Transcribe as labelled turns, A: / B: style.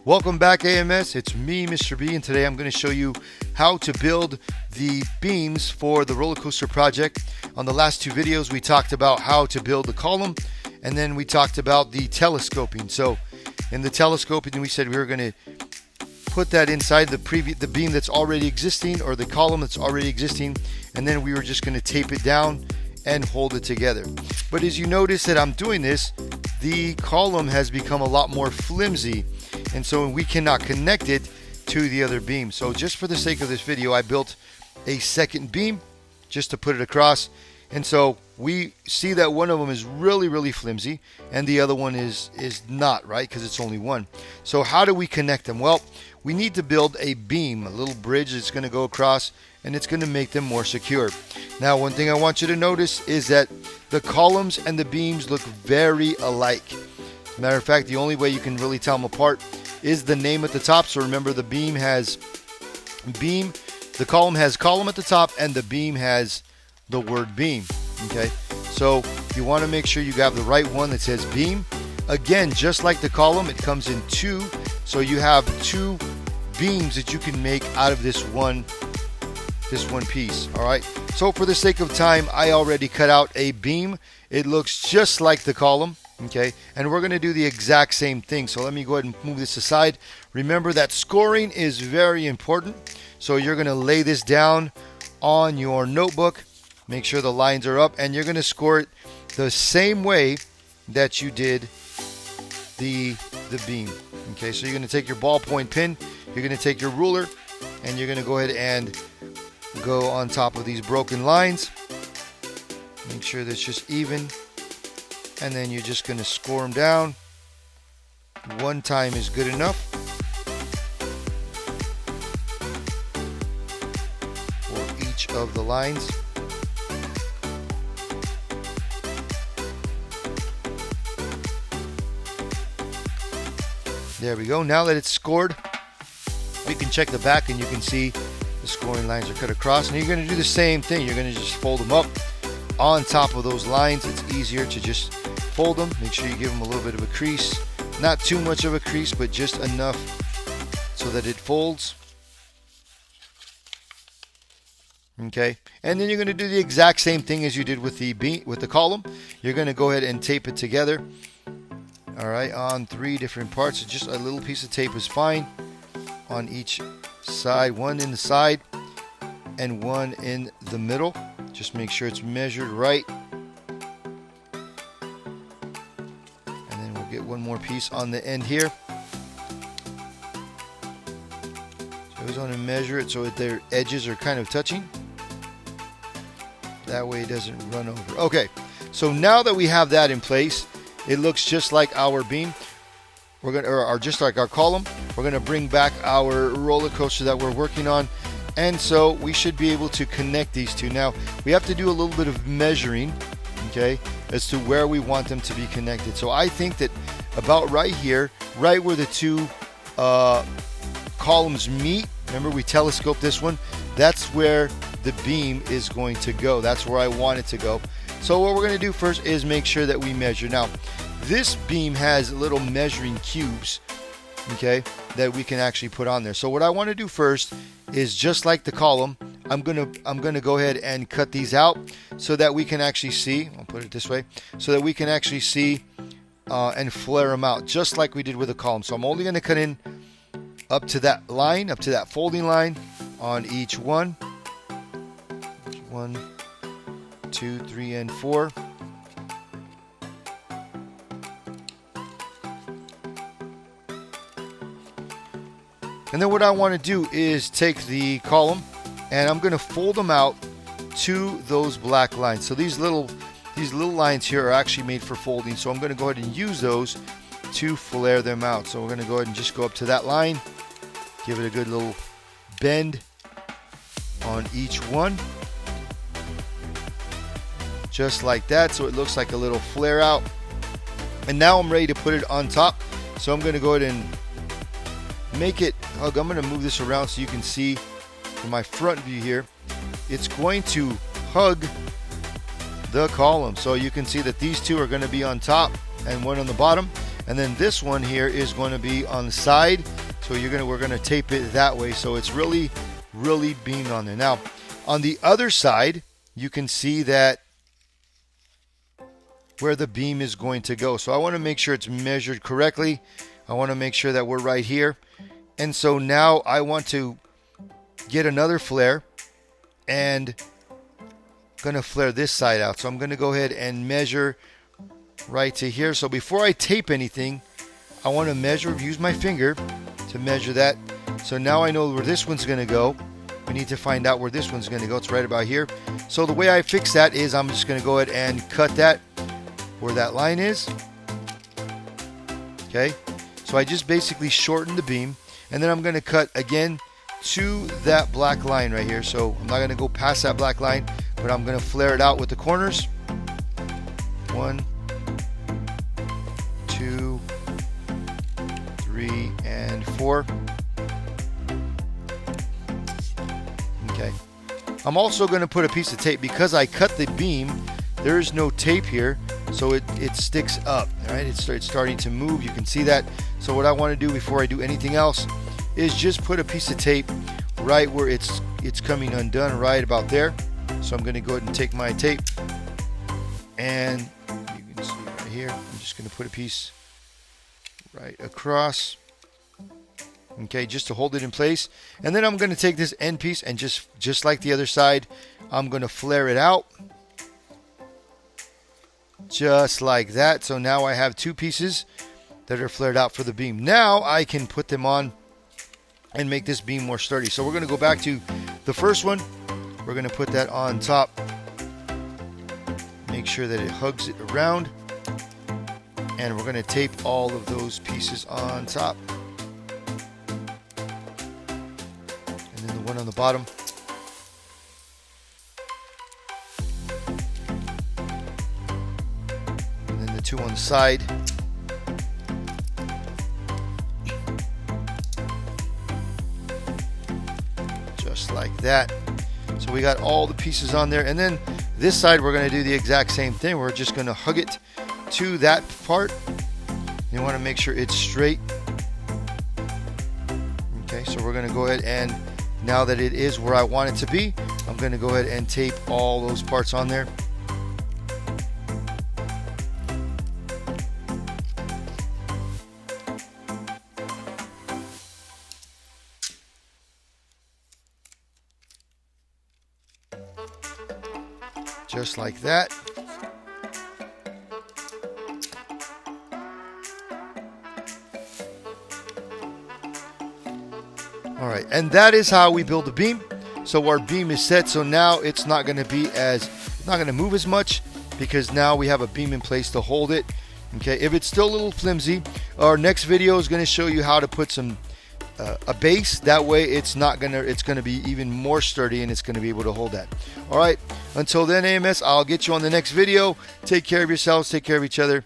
A: Welcome back, AMS. It's me, Mr. B, and today I'm going to show you how to build the beams for the roller coaster project. On the last two videos, we talked about how to build the column, and then we talked about the telescoping. So in the telescoping, we said we were going to put that inside the beam that's already existing, or the column that's already existing, and then we were just going to tape it down and hold it together. But as you notice that I'm doing this, the column has become a lot more flimsy, and so we cannot connect it to the other beam. So just for the sake of this video, I built a second beam just to put it across. And so we see that one of them is really flimsy and the other one is not, right? Because it's only one. So how do we connect them? Well, we need to build a beam, a little bridge that's going to go across, and it's going to make them more secure. Now, one thing I want you to notice is that the columns and the beams look very alike. As a matter of fact, the only way you can really tell them apart is the name at the top. So remember, the beam has beam, the column has column at the top, and the beam has the word beam. Okay, so you want to make sure you have the right one that says beam. Again, just like the column, it comes in two, so you have two beams that you can make out of this one piece. All right, so for the sake of time, I already cut out a beam. It looks just like the column. Okay, and we're going to do the exact same thing. So let me go ahead and move this aside. Remember that scoring is very important. So you're going to lay this down on your notebook. Make sure the lines are up, and you're going to score it the same way that you did the beam. Okay, so you're going to take your ballpoint pen, you're going to take your ruler, and you're going to go ahead and go on top of these broken lines. Make sure that's just even, and then you're just going to score them down. One time is good enough. For each of the lines. There we go. Now that it's scored, we can check the back and you can see the scoring lines are cut across. And you're going to do the same thing. You're going to just fold them up on top of those lines. It's easier to just fold them. Make sure you give them a little bit of a crease. Not too much of a crease, but just enough so that it folds. Okay, and then you're going to do the exact same thing as you did with the column. You're going to go ahead and tape it together. All right, on three different parts. So just a little piece of tape is fine on each side. One in the side and one in the middle. Just make sure it's measured right. And then we'll get one more piece on the end here. So I always want to measure it so that their edges are kind of touching. That way it doesn't run over. Okay, so now that we have that in place, it looks just like our beam. We're gonna, or just like our column. We're gonna bring back our roller coaster that we're working on, and so we should be able to connect these two. Now we have to do a little bit of measuring, okay, as to where we want them to be connected. So I think that about right here, right where the two columns meet. Remember, we telescoped this one. That's where the beam is going to go. That's where I want it to go. So what we're going to do first is make sure that we measure. Now, this beam has little measuring cubes, okay, that we can actually put on there. So what I want to do first is, just like the column, I'm gonna go ahead and cut these out so that we can actually see. I'll put it this way, so that we can actually see and flare them out, just like we did with the column. So I'm only going to cut in up to that line, up to that folding line on each one. 1, 2, 3, and 4. And then what I want to do is take the column and I'm going to fold them out to those black lines. So these little lines here are actually made for folding. So I'm going to go ahead and use those to flare them out. So we're going to go ahead and just go up to that line, give it a good little bend on each one. Just like that, so it looks like a little flare out. And now I'm ready to put it on top. So I'm going to go ahead and make it hug. I'm going to move this around so you can see from my front view here. It's going to hug the column. So you can see that these two are going to be on top and one on the bottom. and then this one here is going to be on the side. So we're gonna tape it that way, so it's really beamed on there. Now, on the other side, you can see that where the beam is going to go. So I want to make sure it's measured correctly. I want to make sure that we're right here. And so now I want to get another flare and going to flare this side out. So I'm going to go ahead and measure right to here. So before I tape anything, I want to measure, use my finger to measure that. So now I know where this one's going to go. We need to find out where this one's going to go. It's right about here. So the way I fix that is I'm just going to go ahead and cut that where that line is. Okay, so I just basically shorten the beam, and then I'm going to cut again to that black line right here. So I'm not going to go past that black line, but I'm going to flare it out with the corners. 1, 2, 3, and 4. Okay, I'm also going to put a piece of tape because I cut the beam. There is no tape here, so it sticks up. All right, it's starting to move. You can see that. So what I want to do before I do anything else is just put a piece of tape right where it's coming undone, right about there. So I'm going to go ahead and take my tape, and you can see right here. I'm just going to put a piece right across. Okay, just to hold it in place. And then I'm going to take this end piece and just like the other side, I'm going to flare it out. Just like that. So now I have two pieces that are flared out for the beam. Now I can put them on and make this beam more sturdy. So we're going to go back to the first one. We're going to put that on top. Make sure that it hugs it around. And we're going to tape all of those pieces on top. And then the one on the bottom. Two on the side. Just like that. So we got all the pieces on there, and then this side we're going to do the exact same thing. We're just going to hug it to that part. You want to make sure it's straight. Okay, so we're going to go ahead, and now that it is where I want it to be, I'm going to go ahead and tape all those parts on there. Just like that. All right, and that is how we build the beam. So our beam is set, so now it's not going to be not going to move as much because now we have a beam in place to hold it. Okay, if it's still a little flimsy, our next video is going to show you how to put some a base. That way it's going to be even more sturdy, and it's going to be able to hold that. All right, until then, AMS, I'll get you on the next video. Take care of yourselves, take care of each other.